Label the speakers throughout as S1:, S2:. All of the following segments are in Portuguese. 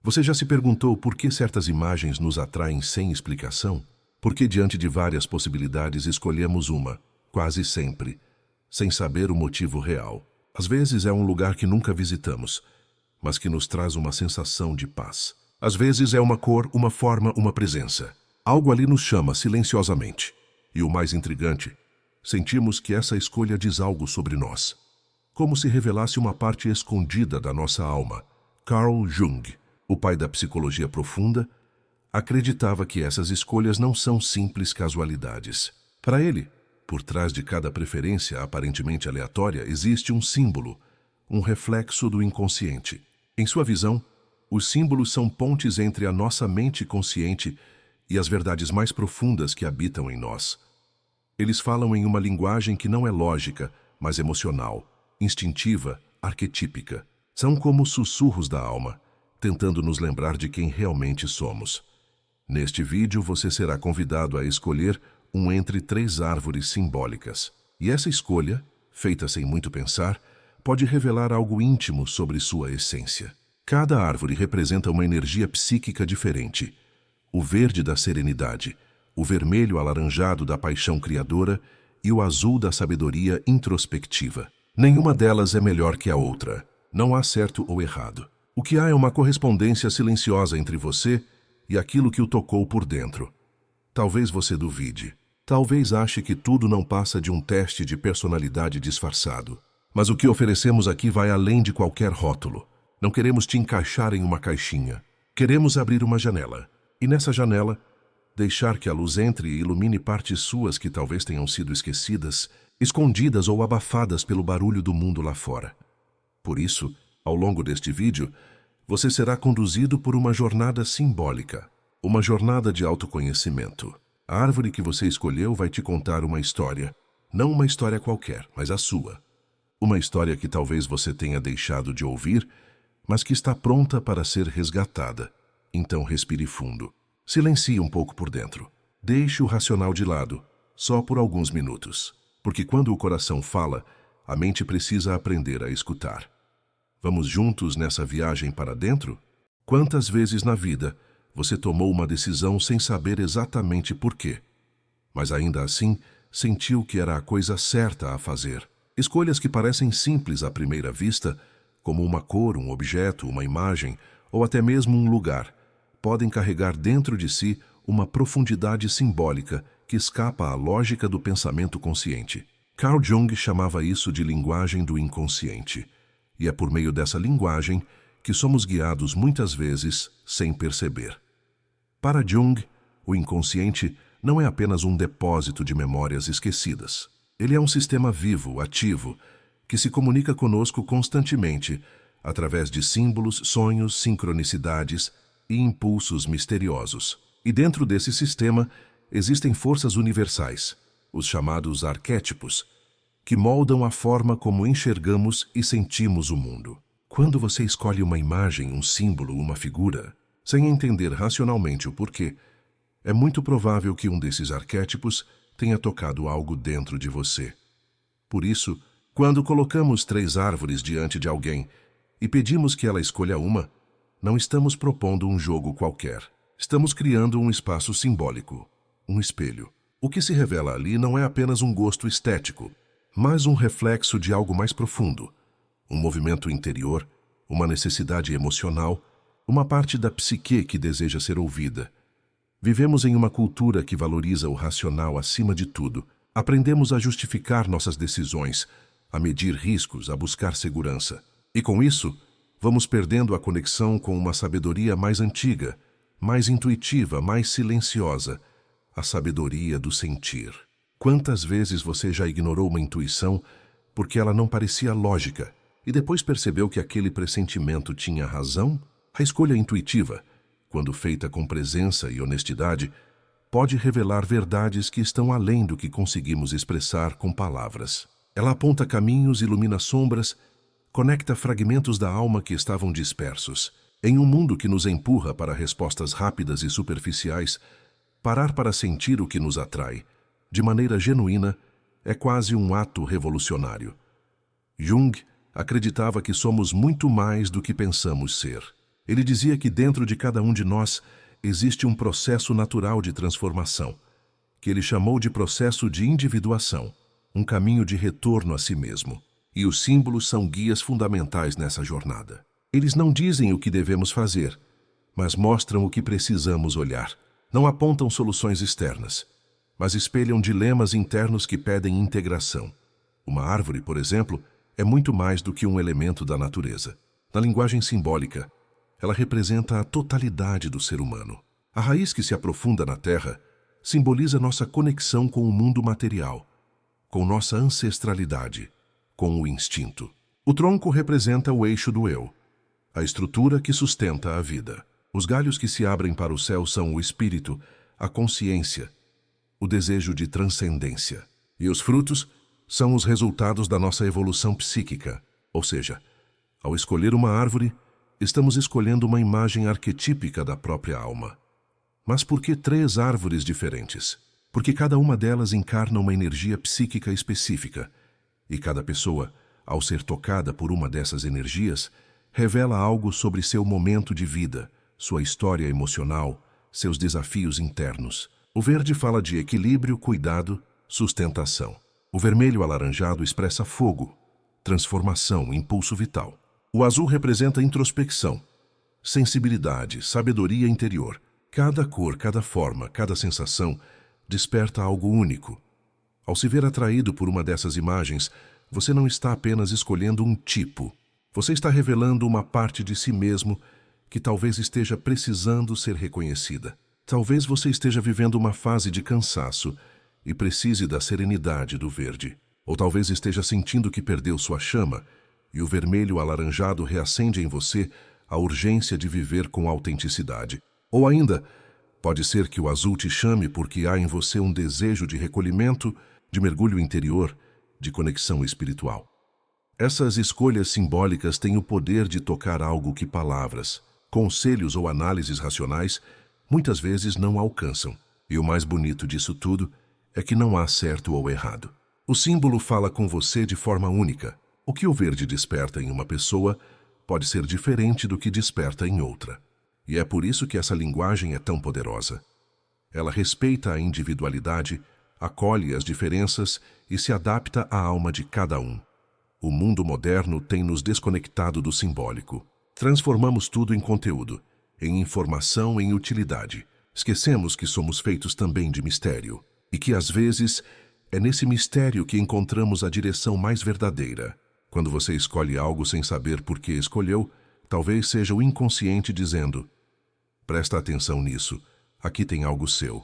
S1: Você já se perguntou por que certas imagens nos atraem sem explicação? Por que diante de várias possibilidades escolhemos uma, quase sempre, sem saber o motivo real? Às vezes é um lugar que nunca visitamos, mas que nos traz uma sensação de paz. Às vezes é uma cor, uma forma, uma presença. Algo ali nos chama silenciosamente. E o mais intrigante, sentimos que essa escolha diz algo sobre nós. Como se revelasse uma parte escondida da nossa alma. Carl Jung, o pai da psicologia profunda, acreditava que essas escolhas não são simples casualidades. Para ele, por trás de cada preferência aparentemente aleatória, existe um símbolo, um reflexo do inconsciente. Em sua visão, os símbolos são pontes entre a nossa mente consciente e as verdades mais profundas que habitam em nós. Eles falam em uma linguagem que não é lógica, mas emocional, instintiva, arquetípica. São como sussurros da alma, tentando nos lembrar de quem realmente somos. Neste vídeo, você será convidado a escolher um entre 3 árvores simbólicas. E essa escolha, feita sem muito pensar, pode revelar algo íntimo sobre sua essência. Cada árvore representa uma energia psíquica diferente. O verde da serenidade, o vermelho alaranjado da paixão criadora e o azul da sabedoria introspectiva. Nenhuma delas é melhor que a outra. Não há certo ou errado. O que há é uma correspondência silenciosa entre você e aquilo que o tocou por dentro. Talvez você duvide. Talvez ache que tudo não passa de um teste de personalidade disfarçado. Mas o que oferecemos aqui vai além de qualquer rótulo. Não queremos te encaixar em uma caixinha. Queremos abrir uma janela. E nessa janela, deixar que a luz entre e ilumine partes suas que talvez tenham sido esquecidas, escondidas ou abafadas pelo barulho do mundo lá fora. Por isso, ao longo deste vídeo, você será conduzido por uma jornada simbólica, uma jornada de autoconhecimento. A árvore que você escolheu vai te contar uma história, não uma história qualquer, mas a sua. Uma história que talvez você tenha deixado de ouvir, mas que está pronta para ser resgatada. Então respire fundo. Silencie um pouco por dentro. Deixe o racional de lado, só por alguns minutos. Porque quando o coração fala, a mente precisa aprender a escutar. Vamos juntos nessa viagem para dentro? Quantas vezes na vida você tomou uma decisão sem saber exatamente por quê, mas ainda assim sentiu que era a coisa certa a fazer? Escolhas que parecem simples à primeira vista, como uma cor, um objeto, uma imagem ou até mesmo um lugar, podem carregar dentro de si uma profundidade simbólica que escapa à lógica do pensamento consciente. Carl Jung chamava isso de linguagem do inconsciente. E é por meio dessa linguagem que somos guiados muitas vezes sem perceber. Para Jung, o inconsciente não é apenas um depósito de memórias esquecidas. Ele é um sistema vivo, ativo, que se comunica conosco constantemente, através de símbolos, sonhos, sincronicidades e impulsos misteriosos. E dentro desse sistema existem forças universais, os chamados arquétipos, que moldam a forma como enxergamos e sentimos o mundo. Quando você escolhe uma imagem, um símbolo, uma figura, sem entender racionalmente o porquê, é muito provável que um desses arquétipos tenha tocado algo dentro de você. Por isso, quando colocamos 3 árvores diante de alguém e pedimos que ela escolha uma, não estamos propondo um jogo qualquer. Estamos criando um espaço simbólico, um espelho. O que se revela ali não é apenas um gosto estético, mas um reflexo de algo mais profundo, um movimento interior, uma necessidade emocional, uma parte da psique que deseja ser ouvida. Vivemos em uma cultura que valoriza o racional acima de tudo. Aprendemos a justificar nossas decisões, a medir riscos, a buscar segurança. E com isso, vamos perdendo a conexão com uma sabedoria mais antiga, mais intuitiva, mais silenciosa, a sabedoria do sentir. Quantas vezes você já ignorou uma intuição porque ela não parecia lógica e depois percebeu que aquele pressentimento tinha razão? A escolha intuitiva, quando feita com presença e honestidade, pode revelar verdades que estão além do que conseguimos expressar com palavras. Ela aponta caminhos, ilumina sombras, conecta fragmentos da alma que estavam dispersos. Em um mundo que nos empurra para respostas rápidas e superficiais, parar para sentir o que nos atrai, de maneira genuína, é quase um ato revolucionário. Jung acreditava que somos muito mais do que pensamos ser. Ele dizia que dentro de cada um de nós existe um processo natural de transformação, que ele chamou de processo de individuação, um caminho de retorno a si mesmo. E os símbolos são guias fundamentais nessa jornada. Eles não dizem o que devemos fazer, mas mostram o que precisamos olhar. Não apontam soluções externas, mas espelham dilemas internos que pedem integração. Uma árvore, por exemplo, é muito mais do que um elemento da natureza. Na linguagem simbólica, ela representa a totalidade do ser humano. A raiz que se aprofunda na terra simboliza nossa conexão com o mundo material, com nossa ancestralidade, com o instinto. O tronco representa o eixo do eu, a estrutura que sustenta a vida. Os galhos que se abrem para o céu são o espírito, a consciência, o desejo de transcendência. E os frutos são os resultados da nossa evolução psíquica. Ou seja, ao escolher uma árvore, estamos escolhendo uma imagem arquetípica da própria alma. Mas por que 3 árvores diferentes? Porque cada uma delas encarna uma energia psíquica específica, e cada pessoa, ao ser tocada por uma dessas energias, revela algo sobre seu momento de vida, sua história emocional, seus desafios internos. O verde fala de equilíbrio, cuidado, sustentação. O vermelho alaranjado expressa fogo, transformação, impulso vital. O azul representa introspecção, sensibilidade, sabedoria interior. Cada cor, cada forma, cada sensação desperta algo único. Ao se ver atraído por uma dessas imagens, você não está apenas escolhendo um tipo. Você está revelando uma parte de si mesmo que talvez esteja precisando ser reconhecida. Talvez você esteja vivendo uma fase de cansaço e precise da serenidade do verde. Ou talvez esteja sentindo que perdeu sua chama e o vermelho alaranjado reacende em você a urgência de viver com autenticidade. Ou ainda, pode ser que o azul te chame porque há em você um desejo de recolhimento, de mergulho interior, de conexão espiritual. Essas escolhas simbólicas têm o poder de tocar algo que palavras, conselhos ou análises racionais muitas vezes não alcançam. E o mais bonito disso tudo é que não há certo ou errado. O símbolo fala com você de forma única. O que o verde desperta em uma pessoa pode ser diferente do que desperta em outra. E é por isso que essa linguagem é tão poderosa. Ela respeita a individualidade, acolhe as diferenças e se adapta à alma de cada um. O mundo moderno tem nos desconectado do simbólico. Transformamos tudo em conteúdo, em informação, em utilidade. Esquecemos que somos feitos também de mistério. E que, às vezes, é nesse mistério que encontramos a direção mais verdadeira. Quando você escolhe algo sem saber por que escolheu, talvez seja o inconsciente dizendo: presta atenção nisso, aqui tem algo seu.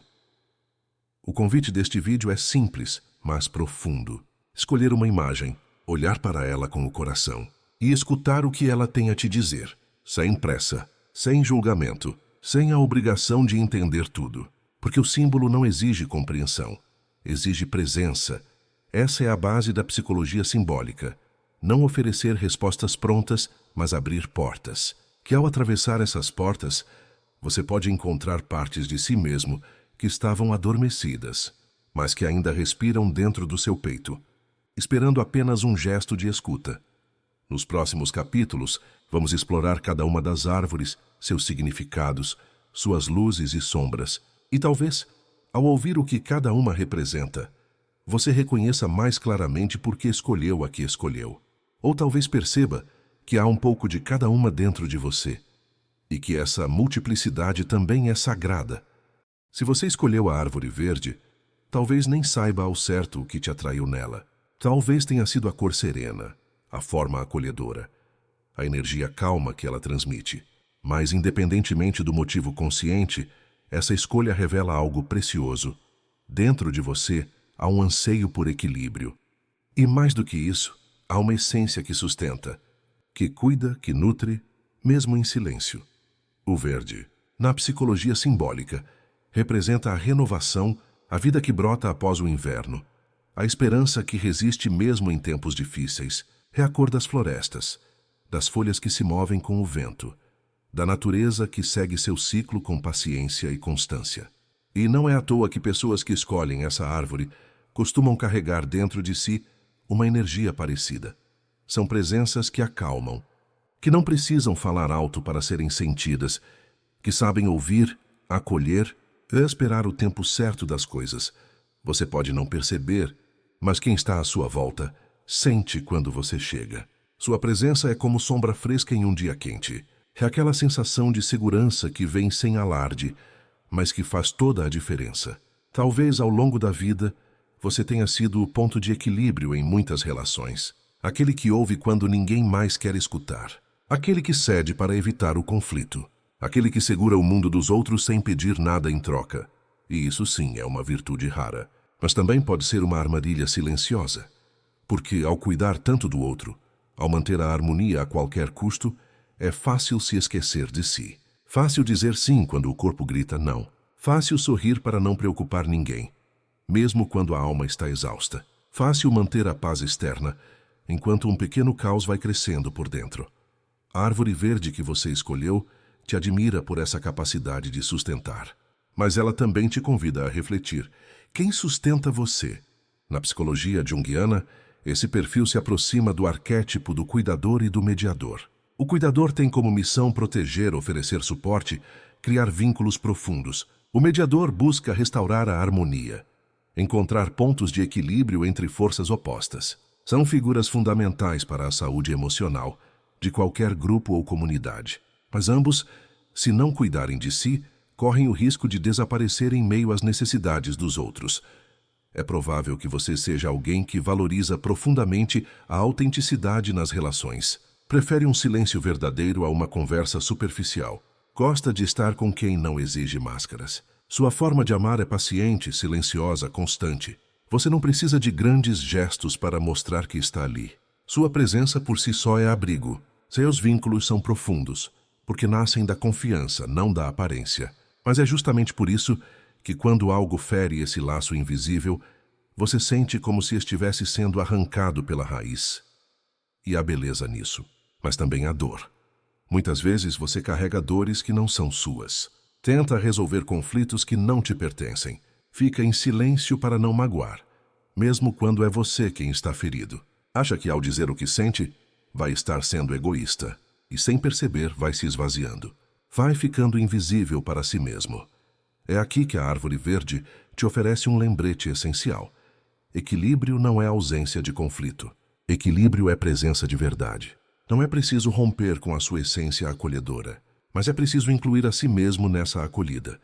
S1: O convite deste vídeo é simples, mas profundo. Escolher uma imagem, olhar para ela com o coração e escutar o que ela tem a te dizer, sem pressa, sem julgamento, sem a obrigação de entender tudo. Porque o símbolo não exige compreensão, exige presença. Essa é a base da psicologia simbólica. Não oferecer respostas prontas, mas abrir portas. Que ao atravessar essas portas, você pode encontrar partes de si mesmo que estavam adormecidas, mas que ainda respiram dentro do seu peito, esperando apenas um gesto de escuta. Nos próximos capítulos, vamos explorar cada uma das árvores, seus significados, suas luzes e sombras. E talvez, ao ouvir o que cada uma representa, você reconheça mais claramente por que escolheu a que escolheu. Ou talvez perceba que há um pouco de cada uma dentro de você, e que essa multiplicidade também é sagrada. Se você escolheu a árvore verde, talvez nem saiba ao certo o que te atraiu nela. Talvez tenha sido a cor serena, a forma acolhedora, a energia calma que ela transmite. Mas, independentemente do motivo consciente, essa escolha revela algo precioso. Dentro de você há um anseio por equilíbrio. E mais do que isso, há uma essência que sustenta, que cuida, que nutre, mesmo em silêncio. O verde, na psicologia simbólica, representa a renovação, a vida que brota após o inverno, a esperança que resiste mesmo em tempos difíceis. É a cor das florestas, das folhas que se movem com o vento, da natureza que segue seu ciclo com paciência e constância. E não é à toa que pessoas que escolhem essa árvore costumam carregar dentro de si uma energia parecida. São presenças que acalmam, que não precisam falar alto para serem sentidas, que sabem ouvir, acolher e esperar o tempo certo das coisas. Você pode não perceber, mas quem está à sua volta sente quando você chega. Sua presença é como sombra fresca em um dia quente. É aquela sensação de segurança que vem sem alarde, mas que faz toda a diferença. Talvez ao longo da vida, você tenha sido o ponto de equilíbrio em muitas relações. Aquele que ouve quando ninguém mais quer escutar. Aquele que cede para evitar o conflito. Aquele que segura o mundo dos outros sem pedir nada em troca. E isso sim é uma virtude rara. Mas também pode ser uma armadilha silenciosa. Porque ao cuidar tanto do outro, ao manter a harmonia a qualquer custo, é fácil se esquecer de si. Fácil dizer sim quando o corpo grita não. Fácil sorrir para não preocupar ninguém, mesmo quando a alma está exausta. Fácil manter a paz externa, enquanto um pequeno caos vai crescendo por dentro. A árvore verde que você escolheu te admira por essa capacidade de sustentar. Mas ela também te convida a refletir. Quem sustenta você? Na psicologia junguiana, esse perfil se aproxima do arquétipo do cuidador e do mediador. O cuidador tem como missão proteger, oferecer suporte, criar vínculos profundos. O mediador busca restaurar a harmonia, encontrar pontos de equilíbrio entre forças opostas. São figuras fundamentais para a saúde emocional de qualquer grupo ou comunidade. Mas ambos, se não cuidarem de si, correm o risco de desaparecer em meio às necessidades dos outros. É provável que você seja alguém que valoriza profundamente a autenticidade nas relações. Prefere um silêncio verdadeiro a uma conversa superficial. Gosta de estar com quem não exige máscaras. Sua forma de amar é paciente, silenciosa, constante. Você não precisa de grandes gestos para mostrar que está ali. Sua presença por si só é abrigo. Seus vínculos são profundos, porque nascem da confiança, não da aparência. Mas é justamente por isso que quando algo fere esse laço invisível, você sente como se estivesse sendo arrancado pela raiz. E há beleza nisso, mas também há dor. Muitas vezes você carrega dores que não são suas. Tenta resolver conflitos que não te pertencem. Fica em silêncio para não magoar, mesmo quando é você quem está ferido. Acha que ao dizer o que sente, vai estar sendo egoísta, e sem perceber vai se esvaziando. Vai ficando invisível para si mesmo. É aqui que a árvore verde te oferece um lembrete essencial. Equilíbrio não é ausência de conflito. Equilíbrio é presença de verdade. Não é preciso romper com a sua essência acolhedora, mas é preciso incluir a si mesmo nessa acolhida.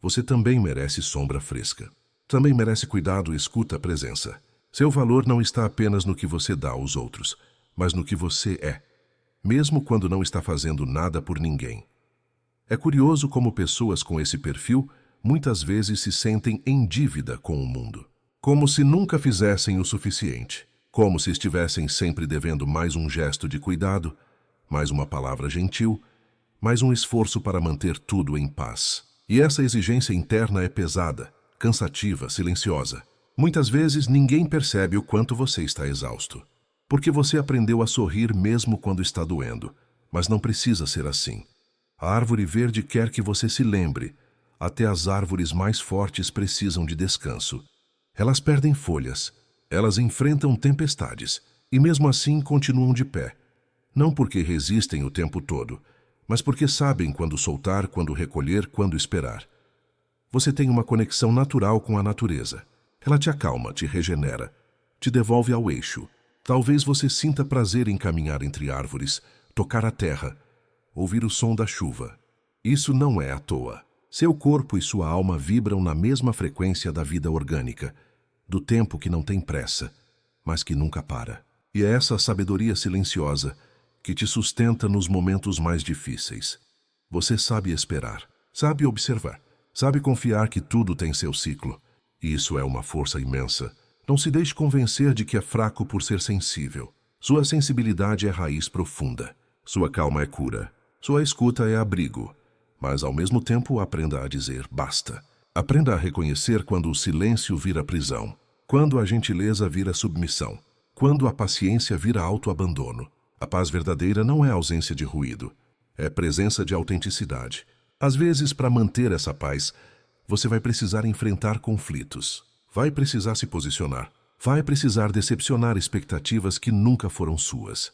S1: Você também merece sombra fresca. Também merece cuidado e escuta a presença. Seu valor não está apenas no que você dá aos outros, mas no que você é, mesmo quando não está fazendo nada por ninguém. É curioso como pessoas com esse perfil muitas vezes se sentem em dívida com o mundo. Como se nunca fizessem o suficiente. Como se estivessem sempre devendo mais um gesto de cuidado, mais uma palavra gentil, mais um esforço para manter tudo em paz. E essa exigência interna é pesada, cansativa, silenciosa. Muitas vezes ninguém percebe o quanto você está exausto. Porque você aprendeu a sorrir mesmo quando está doendo. Mas não precisa ser assim. A árvore verde quer que você se lembre. Até as árvores mais fortes precisam de descanso. Elas perdem folhas. Elas enfrentam tempestades. E mesmo assim continuam de pé. Não porque resistem o tempo todo, mas porque sabem quando soltar, quando recolher, quando esperar. Você tem uma conexão natural com a natureza. Ela te acalma, te regenera, te devolve ao eixo. Talvez você sinta prazer em caminhar entre árvores, tocar a terra, ouvir o som da chuva. Isso não é à toa. Seu corpo e sua alma vibram na mesma frequência da vida orgânica, do tempo que não tem pressa, mas que nunca para. E é essa sabedoria silenciosa que te sustenta nos momentos mais difíceis. Você sabe esperar, sabe observar, sabe confiar que tudo tem seu ciclo. E isso é uma força imensa. Não se deixe convencer de que é fraco por ser sensível. Sua sensibilidade é raiz profunda. Sua calma é cura. Sua escuta é abrigo. Mas ao mesmo tempo aprenda a dizer basta. Aprenda a reconhecer quando o silêncio vira prisão, quando a gentileza vira submissão, quando a paciência vira autoabandono. A paz verdadeira não é ausência de ruído, é presença de autenticidade. Às vezes, para manter essa paz, você vai precisar enfrentar conflitos, vai precisar se posicionar, vai precisar decepcionar expectativas que nunca foram suas.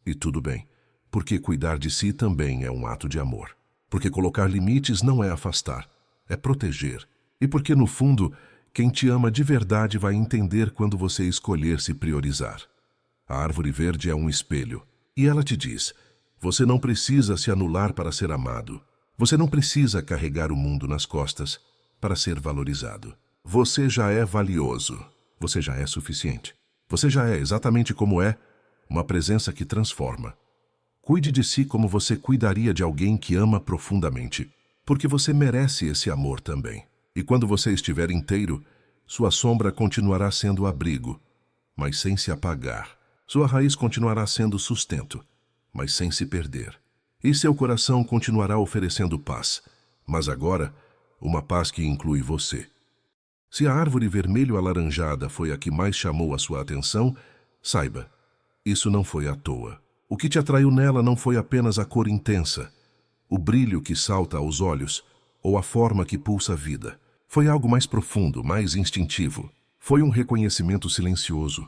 S1: E tudo bem, Porque cuidar de si também é um ato de amor. Porque colocar limites não é afastar, é proteger. E porque, no fundo, quem te ama de verdade vai entender quando você escolher se priorizar. A árvore verde é um espelho, e ela te diz: você não precisa se anular para ser amado. Você não precisa carregar o mundo nas costas para ser valorizado. Você já é valioso. Você já é suficiente. Você já é exatamente como é, uma presença que transforma. Cuide de si como você cuidaria de alguém que ama profundamente, porque você merece esse amor também. E quando você estiver inteiro, sua sombra continuará sendo abrigo, mas sem se apagar. Sua raiz continuará sendo sustento, mas sem se perder. E seu coração continuará oferecendo paz, mas agora, uma paz que inclui você. Se a árvore vermelho-alaranjada foi a que mais chamou a sua atenção, saiba, isso não foi à toa. O que te atraiu nela não foi apenas a cor intensa, o brilho que salta aos olhos, ou a forma que pulsa a vida. Foi algo mais profundo, mais instintivo. Foi um reconhecimento silencioso,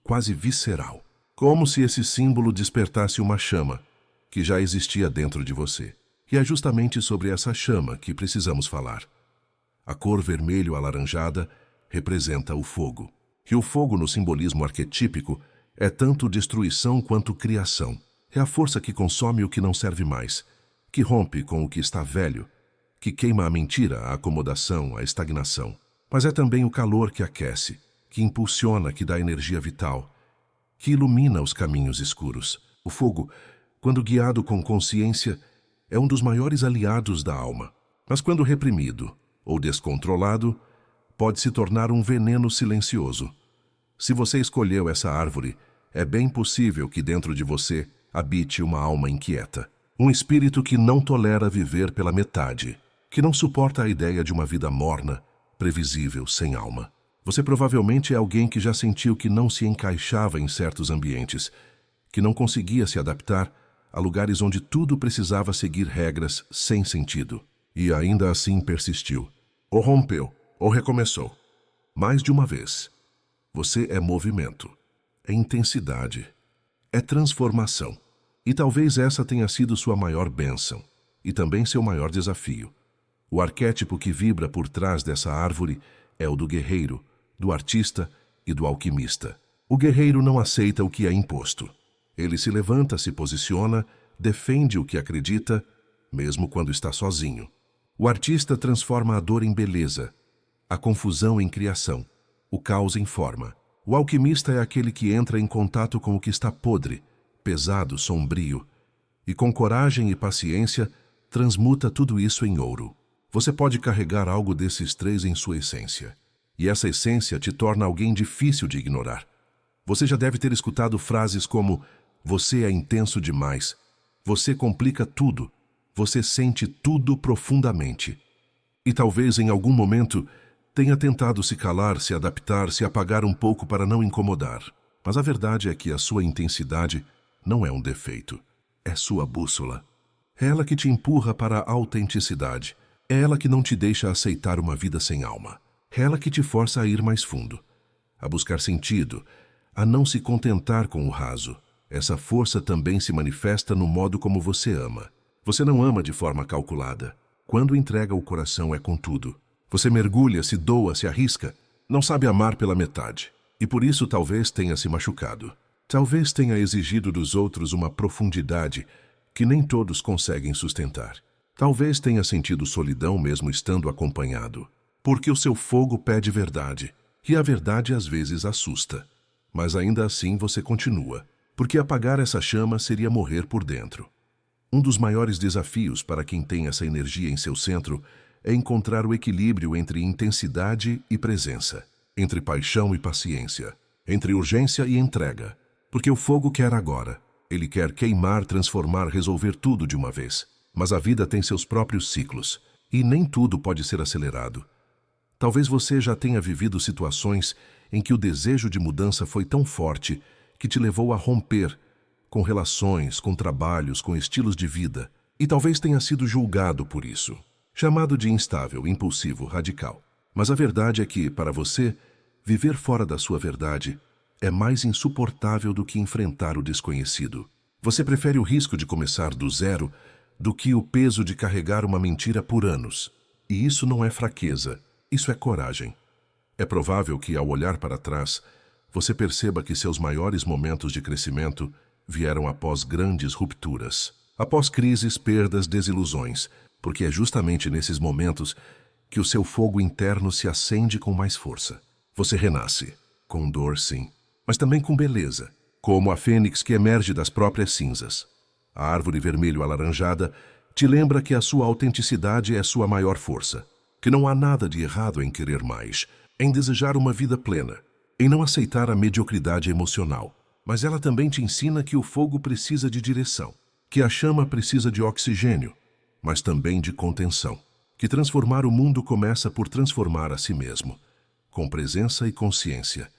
S1: quase visceral. Como se esse símbolo despertasse uma chama que já existia dentro de você. E é justamente sobre essa chama que precisamos falar. A cor vermelho-alaranjada representa o fogo. E o fogo, no simbolismo arquetípico, é tanto destruição quanto criação. É a força que consome o que não serve mais, que rompe com o que está velho, que queima a mentira, a acomodação, a estagnação. Mas é também o calor que aquece, que impulsiona, que dá energia vital, que ilumina os caminhos escuros. O fogo, quando guiado com consciência, é um dos maiores aliados da alma. Mas quando reprimido ou descontrolado, pode se tornar um veneno silencioso. Se você escolheu essa árvore, é bem possível que dentro de você habite uma alma inquieta. Um espírito que não tolera viver pela metade, que não suporta a ideia de uma vida morna, previsível, sem alma. Você provavelmente é alguém que já sentiu que não se encaixava em certos ambientes, que não conseguia se adaptar a lugares onde tudo precisava seguir regras sem sentido. E ainda assim persistiu. Ou rompeu, ou recomeçou. Mais de uma vez. Você é movimento, é intensidade, é transformação. E talvez essa tenha sido sua maior bênção, e também seu maior desafio. O arquétipo que vibra por trás dessa árvore é o do guerreiro, do artista e do alquimista. O guerreiro não aceita o que é imposto. Ele se levanta, se posiciona, defende o que acredita, mesmo quando está sozinho. O artista transforma a dor em beleza, a confusão em criação, o caos em forma. O alquimista é aquele que entra em contato com o que está podre, pesado, sombrio, e com coragem e paciência transmuta tudo isso em ouro. Você pode carregar algo desses três em sua essência, e essa essência te torna alguém difícil de ignorar. Você já deve ter escutado frases como: você é intenso demais, você complica tudo, você sente tudo profundamente. E talvez em algum momento tenha tentado se calar, se adaptar, se apagar um pouco para não incomodar. Mas a verdade é que a sua intensidade não é um defeito, é sua bússola. É ela que te empurra para a autenticidade. É ela que não te deixa aceitar uma vida sem alma. É ela que te força a ir mais fundo, a buscar sentido, a não se contentar com o raso. Essa força também se manifesta no modo como você ama. Você não ama de forma calculada. Quando entrega o coração é com tudo. Você mergulha, se doa, se arrisca. Não sabe amar pela metade. E por isso talvez tenha se machucado. Talvez tenha exigido dos outros uma profundidade que nem todos conseguem sustentar. Talvez tenha sentido solidão mesmo estando acompanhado. Porque o seu fogo pede verdade. E a verdade às vezes assusta. Mas ainda assim você continua. Porque apagar essa chama seria morrer por dentro. Um dos maiores desafios para quem tem essa energia em seu centro é encontrar o equilíbrio entre intensidade e presença, entre paixão e paciência, entre urgência e entrega. Porque o fogo quer agora. Ele quer queimar, transformar, resolver tudo de uma vez. Mas a vida tem seus próprios ciclos, e nem tudo pode ser acelerado. Talvez você já tenha vivido situações em que o desejo de mudança foi tão forte que te levou a romper com relações, com trabalhos, com estilos de vida, e talvez tenha sido julgado por isso, chamado de instável, impulsivo, radical. Mas a verdade é que, para você, viver fora da sua verdade é mais insuportável do que enfrentar o desconhecido. Você prefere o risco de começar do zero do que o peso de carregar uma mentira por anos. E isso não é fraqueza, isso é coragem. É provável que, ao olhar para trás, você perceba que seus maiores momentos de crescimento vieram após grandes rupturas, após crises, perdas, desilusões, porque é justamente nesses momentos que o seu fogo interno se acende com mais força. Você renasce, com dor sim, mas também com beleza, como a fênix que emerge das próprias cinzas. A árvore vermelho-alaranjada te lembra que a sua autenticidade é sua maior força, que não há nada de errado em querer mais, em desejar uma vida plena, em não aceitar a mediocridade emocional. Mas ela também te ensina que o fogo precisa de direção, que a chama precisa de oxigênio, mas também de contenção, que transformar o mundo começa por transformar a si mesmo, com presença e consciência.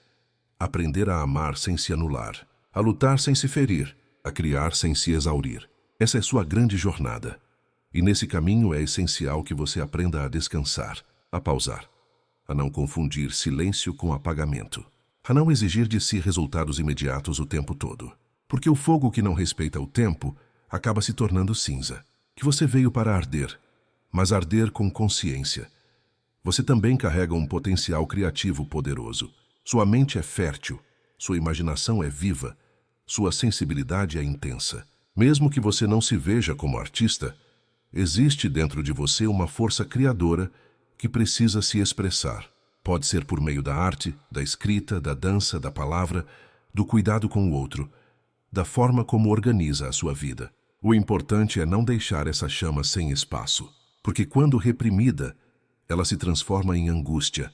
S1: Aprender a amar sem se anular, a lutar sem se ferir, a criar sem se exaurir. Essa é sua grande jornada. E nesse caminho é essencial que você aprenda a descansar, a pausar, a não confundir silêncio com apagamento, a não exigir de si resultados imediatos o tempo todo. Porque o fogo que não respeita o tempo acaba se tornando cinza, que você veio para arder, mas arder com consciência. Você também carrega um potencial criativo poderoso. Sua mente é fértil, sua imaginação é viva, sua sensibilidade é intensa. Mesmo que você não se veja como artista, existe dentro de você uma força criadora que precisa se expressar. Pode ser por meio da arte, da escrita, da dança, da palavra, do cuidado com o outro, da forma como organiza a sua vida. O importante é não deixar essa chama sem espaço, porque quando reprimida, ela se transforma em angústia.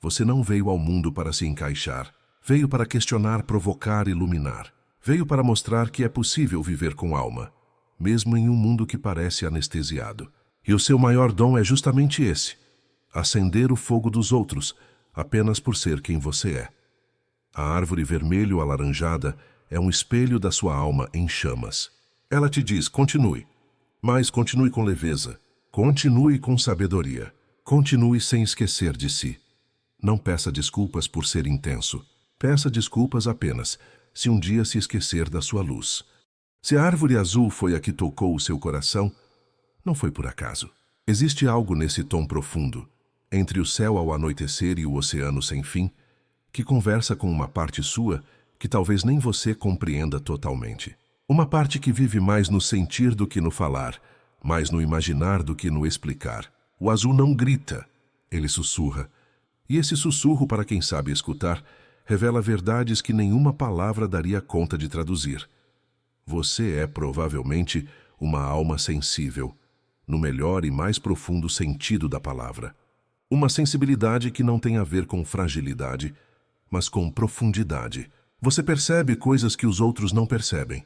S1: Você não veio ao mundo para se encaixar, veio para questionar, provocar, iluminar. Veio para mostrar que é possível viver com alma, mesmo em um mundo que parece anestesiado. E o seu maior dom é justamente esse: acender o fogo dos outros, apenas por ser quem você é. A árvore vermelho-alaranjada é um espelho da sua alma em chamas. Ela te diz: continue, mas continue com leveza, continue com sabedoria, continue sem esquecer de si. Não peça desculpas por ser intenso, peça desculpas apenas se um dia se esquecer da sua luz. Se a árvore azul foi a que tocou o seu coração, não foi por acaso. Existe algo nesse tom profundo, entre o céu ao anoitecer e o oceano sem fim, que conversa com uma parte sua que talvez nem você compreenda totalmente. Uma parte que vive mais no sentir do que no falar, mais no imaginar do que no explicar. O azul não grita, ele sussurra. E esse sussurro, para quem sabe escutar, revela verdades que nenhuma palavra daria conta de traduzir. Você é provavelmente uma alma sensível, no melhor e mais profundo sentido da palavra. Uma sensibilidade que não tem a ver com fragilidade, mas com profundidade. Você percebe coisas que os outros não percebem.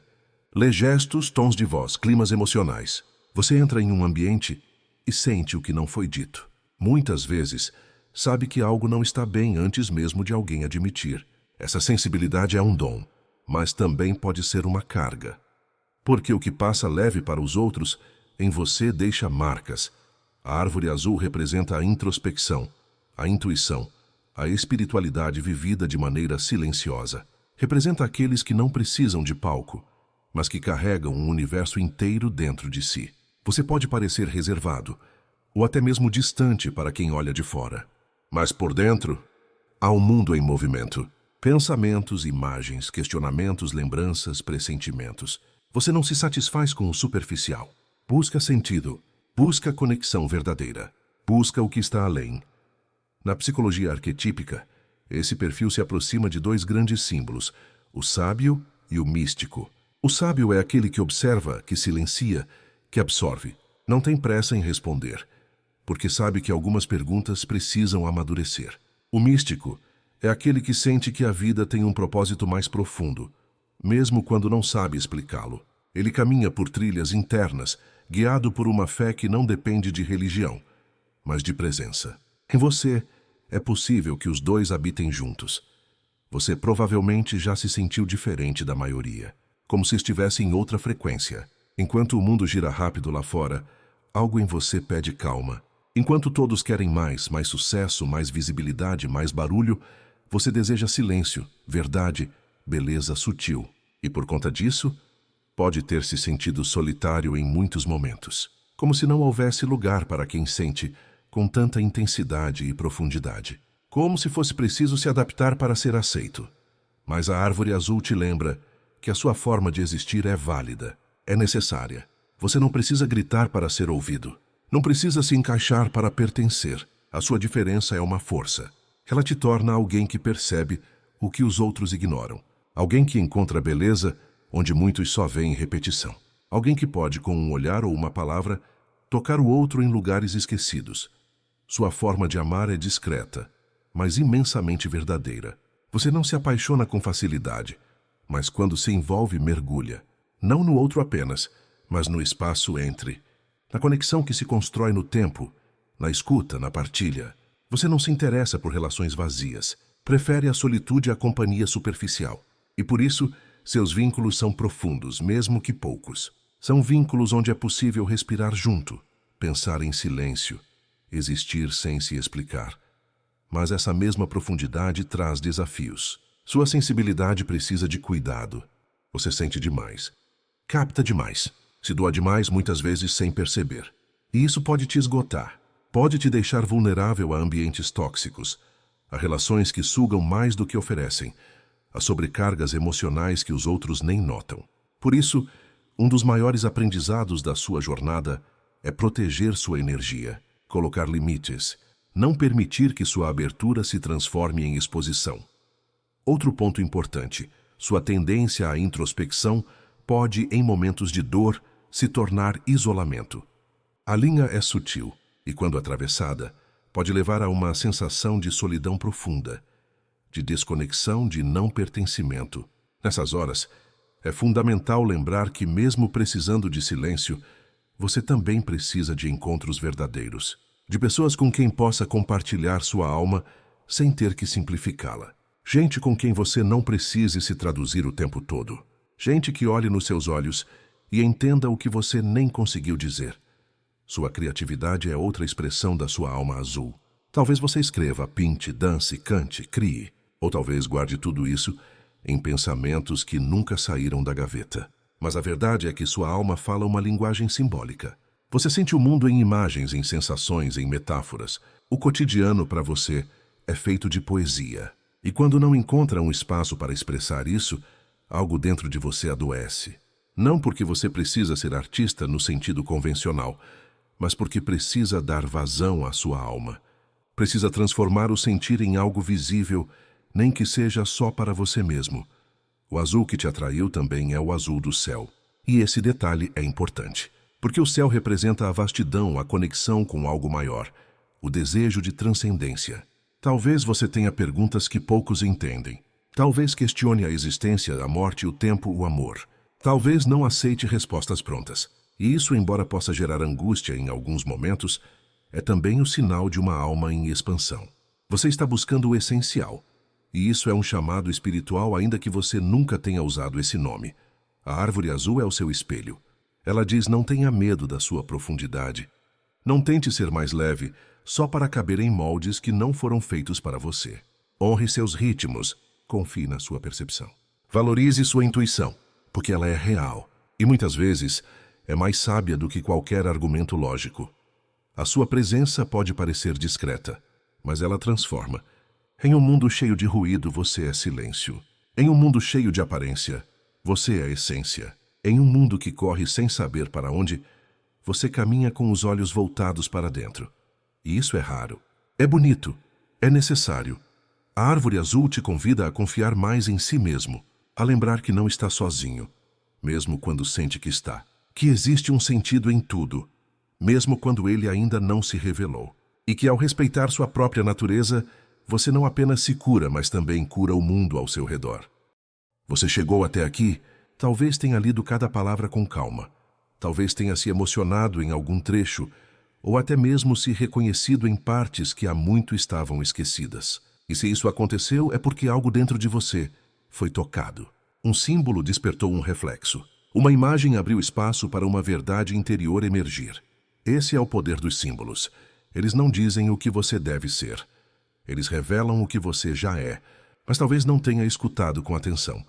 S1: Lê gestos, tons de voz, climas emocionais. Você entra em um ambiente e sente o que não foi dito. Muitas vezes, sabe que algo não está bem antes mesmo de alguém admitir. Essa sensibilidade é um dom, mas também pode ser uma carga. Porque o que passa leve para os outros, em você deixa marcas. A árvore azul representa a introspecção, a intuição, a espiritualidade vivida de maneira silenciosa. Representa aqueles que não precisam de palco, mas que carregam um universo inteiro dentro de si. Você pode parecer reservado, ou até mesmo distante para quem olha de fora. Mas por dentro, há um mundo em movimento. Pensamentos, imagens, questionamentos, lembranças, pressentimentos. Você não se satisfaz com o superficial. Busca sentido, busca conexão verdadeira, busca o que está além. Na psicologia arquetípica, esse perfil se aproxima de dois grandes símbolos, o sábio e o místico. O sábio é aquele que observa, que silencia, que absorve. Não tem pressa em responder, porque sabe que algumas perguntas precisam amadurecer. O místico é aquele que sente que a vida tem um propósito mais profundo, mesmo quando não sabe explicá-lo. Ele caminha por trilhas internas, guiado por uma fé que não depende de religião, mas de presença. Em você, é possível que os dois habitem juntos. Você provavelmente já se sentiu diferente da maioria, como se estivesse em outra frequência. Enquanto o mundo gira rápido lá fora, algo em você pede calma. Enquanto todos querem mais sucesso, mais visibilidade, mais barulho, você deseja silêncio, verdade, beleza sutil. E por conta disso, pode ter se sentido solitário em muitos momentos, como se não houvesse lugar para quem sente com tanta intensidade e profundidade, como se fosse preciso se adaptar para ser aceito. Mas a árvore azul te lembra que a sua forma de existir é válida, é necessária. Você não precisa gritar para ser ouvido, não precisa se encaixar para pertencer. A sua diferença é uma força. Ela te torna alguém que percebe o que os outros ignoram, alguém que encontra beleza onde muitos só veem repetição, alguém que pode, com um olhar ou uma palavra, tocar o outro em lugares esquecidos. Sua forma de amar é discreta, mas imensamente verdadeira. Você não se apaixona com facilidade, mas quando se envolve, mergulha. Não no outro apenas, mas no espaço entre. Na conexão que se constrói no tempo, na escuta, na partilha. Você não se interessa por relações vazias. Prefere a solitude à companhia superficial. E por isso, seus vínculos são profundos, mesmo que poucos. São vínculos onde é possível respirar junto, pensar em silêncio, existir sem se explicar. Mas essa mesma profundidade traz desafios. Sua sensibilidade precisa de cuidado. Você sente demais. Capta demais. Se doa demais, muitas vezes sem perceber. E isso pode te esgotar. Pode te deixar vulnerável a ambientes tóxicos, a relações que sugam mais do que oferecem, a sobrecargas emocionais que os outros nem notam. Por isso, um dos maiores aprendizados da sua jornada é proteger sua energia, colocar limites, não permitir que sua abertura se transforme em exposição. Outro ponto importante, sua tendência à introspecção pode, em momentos de dor, se tornar isolamento. A linha é sutil e, quando atravessada, pode levar a uma sensação de solidão profunda, de desconexão, de não pertencimento. Nessas horas, é fundamental lembrar que, mesmo precisando de silêncio, você também precisa de encontros verdadeiros, de pessoas com quem possa compartilhar sua alma sem ter que simplificá-la. Gente com quem você não precise se traduzir o tempo todo. Gente que olhe nos seus olhos e entenda o que você nem conseguiu dizer. Sua criatividade é outra expressão da sua alma azul. Talvez você escreva, pinte, dance, cante, crie, ou talvez guarde tudo isso em pensamentos que nunca saíram da gaveta. Mas a verdade é que sua alma fala uma linguagem simbólica. Você sente o mundo em imagens, em sensações, em metáforas. O cotidiano, para você, é feito de poesia. E quando não encontra um espaço para expressar isso, algo dentro de você adoece. Não porque você precisa ser artista no sentido convencional, mas porque precisa dar vazão à sua alma. Precisa transformar o sentir em algo visível, nem que seja só para você mesmo. O azul que te atraiu também é o azul do céu. E esse detalhe é importante, porque o céu representa a vastidão, a conexão com algo maior, o desejo de transcendência. Talvez você tenha perguntas que poucos entendem. Talvez questione a existência, a morte, o tempo, o amor. Talvez não aceite respostas prontas. E isso, embora possa gerar angústia em alguns momentos, é também o sinal de uma alma em expansão. Você está buscando o essencial. E isso é um chamado espiritual, ainda que você nunca tenha usado esse nome. A árvore azul é o seu espelho. Ela diz: não tenha medo da sua profundidade. Não tente ser mais leve só para caber em moldes que não foram feitos para você. Honre seus ritmos. Confie na sua percepção. Valorize sua intuição, porque ela é real. E muitas vezes é mais sábia do que qualquer argumento lógico. A sua presença pode parecer discreta, mas ela transforma. Em um mundo cheio de ruído, você é silêncio. Em um mundo cheio de aparência, você é essência. Em um mundo que corre sem saber para onde, você caminha com os olhos voltados para dentro. E isso é raro. É bonito. É necessário. A árvore azul te convida a confiar mais em si mesmo, a lembrar que não está sozinho, mesmo quando sente que está. Que existe um sentido em tudo, mesmo quando ele ainda não se revelou. E que, ao respeitar sua própria natureza, você não apenas se cura, mas também cura o mundo ao seu redor. Você chegou até aqui, talvez tenha lido cada palavra com calma. Talvez tenha se emocionado em algum trecho, ou até mesmo se reconhecido em partes que há muito estavam esquecidas. E se isso aconteceu, é porque algo dentro de você foi tocado. Um símbolo despertou um reflexo. Uma imagem abriu espaço para uma verdade interior emergir. Esse é o poder dos símbolos. Eles não dizem o que você deve ser. Eles revelam o que você já é, mas talvez não tenha escutado com atenção.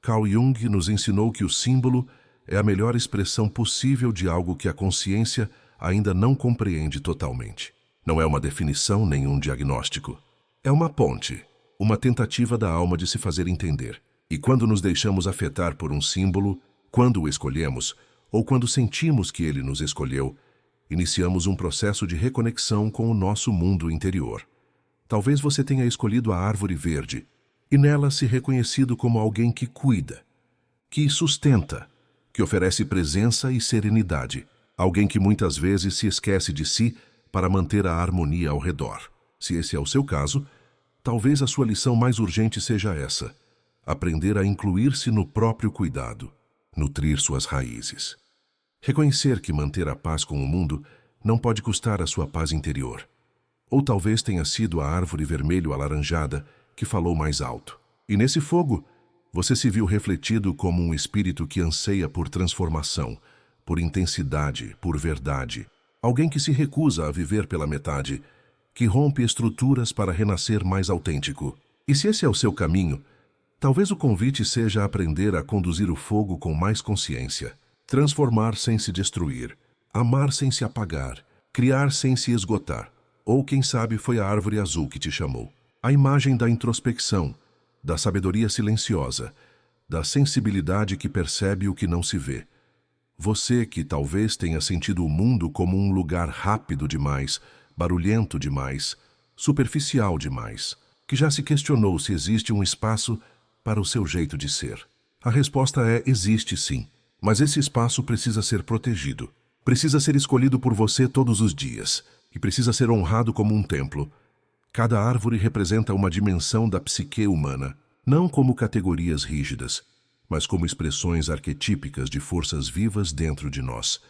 S1: Carl Jung nos ensinou que o símbolo é a melhor expressão possível de algo que a consciência ainda não compreende totalmente. Não é uma definição nem um diagnóstico. É uma ponte, uma tentativa da alma de se fazer entender. E quando nos deixamos afetar por um símbolo, quando o escolhemos, ou quando sentimos que ele nos escolheu, iniciamos um processo de reconexão com o nosso mundo interior. Talvez você tenha escolhido a árvore verde e nela se reconhecido como alguém que cuida, que sustenta, que oferece presença e serenidade. Alguém que muitas vezes se esquece de si para manter a harmonia ao redor. Se esse é o seu caso, talvez a sua lição mais urgente seja essa: aprender a incluir-se no próprio cuidado, nutrir suas raízes. Reconhecer que manter a paz com o mundo não pode custar a sua paz interior. Ou talvez tenha sido a árvore vermelho-alaranjada que falou mais alto. E nesse fogo, você se viu refletido como um espírito que anseia por transformação, por intensidade, por verdade. Alguém que se recusa a viver pela metade, que rompe estruturas para renascer mais autêntico. E se esse é o seu caminho, talvez o convite seja aprender a conduzir o fogo com mais consciência, transformar sem se destruir, amar sem se apagar, criar sem se esgotar. Ou, quem sabe, foi a árvore azul que te chamou. A imagem da introspecção, da sabedoria silenciosa, da sensibilidade que percebe o que não se vê. Você que talvez tenha sentido o mundo como um lugar rápido demais, barulhento demais, superficial demais, que já se questionou se existe um espaço para o seu jeito de ser. A resposta é: existe sim, mas esse espaço precisa ser protegido. Precisa ser escolhido por você todos os dias e precisa ser honrado como um templo. Cada árvore representa uma dimensão da psique humana, não como categorias rígidas, mas como expressões arquetípicas de forças vivas dentro de nós.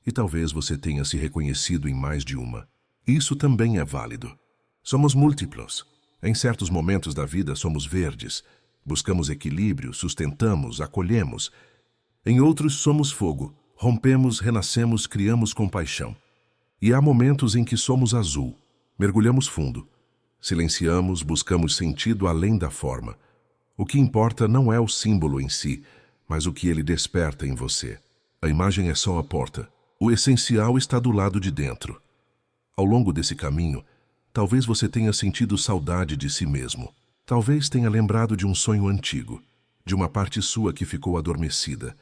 S1: E talvez você tenha se reconhecido em mais de uma. Isso também é válido. Somos múltiplos. Em certos momentos da vida somos verdes. Buscamos equilíbrio, sustentamos, acolhemos. Em outros somos fogo. Rompemos, renascemos, criamos compaixão. E há momentos em que somos azul. Mergulhamos fundo. Silenciamos, buscamos sentido além da forma. O que importa não é o símbolo em si, mas o que ele desperta em você. A imagem é só a porta. O essencial está do lado de dentro. Ao longo desse caminho, talvez você tenha sentido saudade de si mesmo. Talvez tenha lembrado de um sonho antigo, de uma parte sua que ficou adormecida,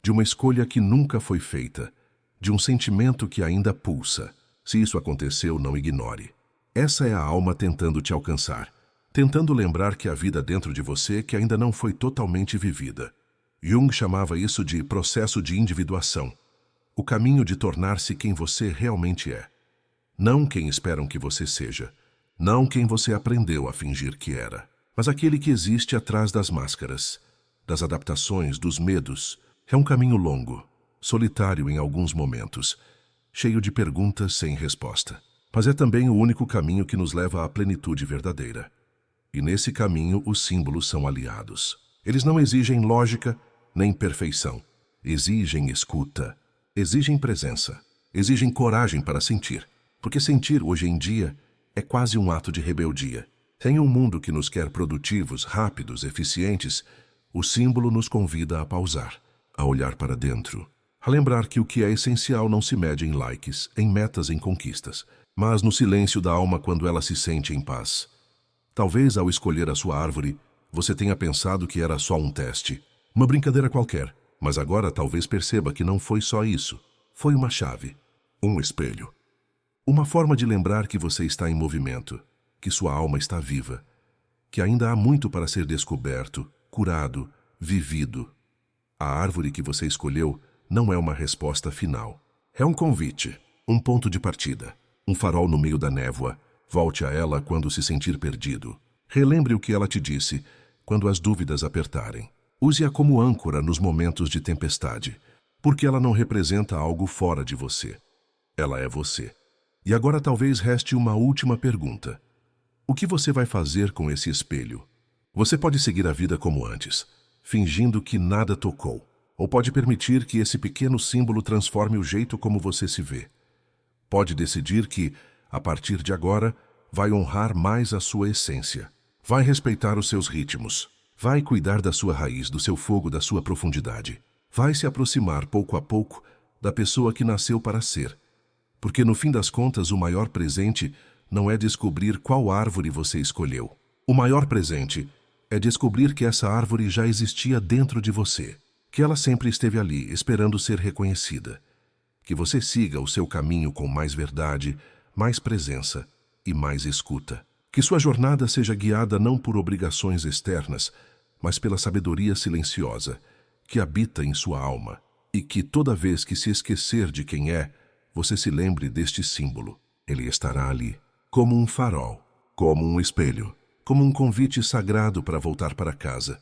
S1: de uma escolha que nunca foi feita, de um sentimento que ainda pulsa. Se isso aconteceu, não ignore. Essa é a alma tentando te alcançar, tentando lembrar que há vida dentro de você que ainda não foi totalmente vivida. Jung chamava isso de processo de individuação, o caminho de tornar-se quem você realmente é. Não quem esperam que você seja, não quem você aprendeu a fingir que era, mas aquele que existe atrás das máscaras, das adaptações, dos medos. É um caminho longo, solitário em alguns momentos, cheio de perguntas sem resposta. Mas é também o único caminho que nos leva à plenitude verdadeira. E nesse caminho os símbolos são aliados. Eles não exigem lógica nem perfeição. Exigem escuta, exigem presença, exigem coragem para sentir. Porque sentir hoje em dia é quase um ato de rebeldia. Em um mundo que nos quer produtivos, rápidos, eficientes, o símbolo nos convida a pausar, a olhar para dentro, a lembrar que o que é essencial não se mede em likes, em metas, em conquistas, mas no silêncio da alma quando ela se sente em paz. Talvez ao escolher a sua árvore, você tenha pensado que era só um teste, uma brincadeira qualquer, mas agora talvez perceba que não foi só isso. Foi uma chave, um espelho. Uma forma de lembrar que você está em movimento, que sua alma está viva, que ainda há muito para ser descoberto, curado, vivido. A árvore que você escolheu não é uma resposta final. É um convite, um ponto de partida, um farol no meio da névoa. Volte a ela quando se sentir perdido. Relembre o que ela te disse quando as dúvidas apertarem. Use-a como âncora nos momentos de tempestade, porque ela não representa algo fora de você. Ela é você. E agora talvez reste uma última pergunta. O que você vai fazer com esse espelho? Você pode seguir a vida como antes, fingindo que nada tocou, ou pode permitir que esse pequeno símbolo transforme o jeito como você se vê. Pode decidir que, a partir de agora, vai honrar mais a sua essência. Vai respeitar os seus ritmos. Vai cuidar da sua raiz, do seu fogo, da sua profundidade. vai se aproximar pouco a pouco da pessoa que nasceu para ser. Porque no fim das contas, o maior presente não é descobrir qual árvore você escolheu. O maior presente é descobrir que essa árvore já existia dentro de você, que ela sempre esteve ali, esperando ser reconhecida. Que você siga o seu caminho com mais verdade, mais presença e mais escuta. Que sua jornada seja guiada não por obrigações externas, mas pela sabedoria silenciosa que habita em sua alma. E que toda vez que se esquecer de quem é, você se lembre deste símbolo. Ele estará ali, como um farol, como um espelho, como um convite sagrado para voltar para casa.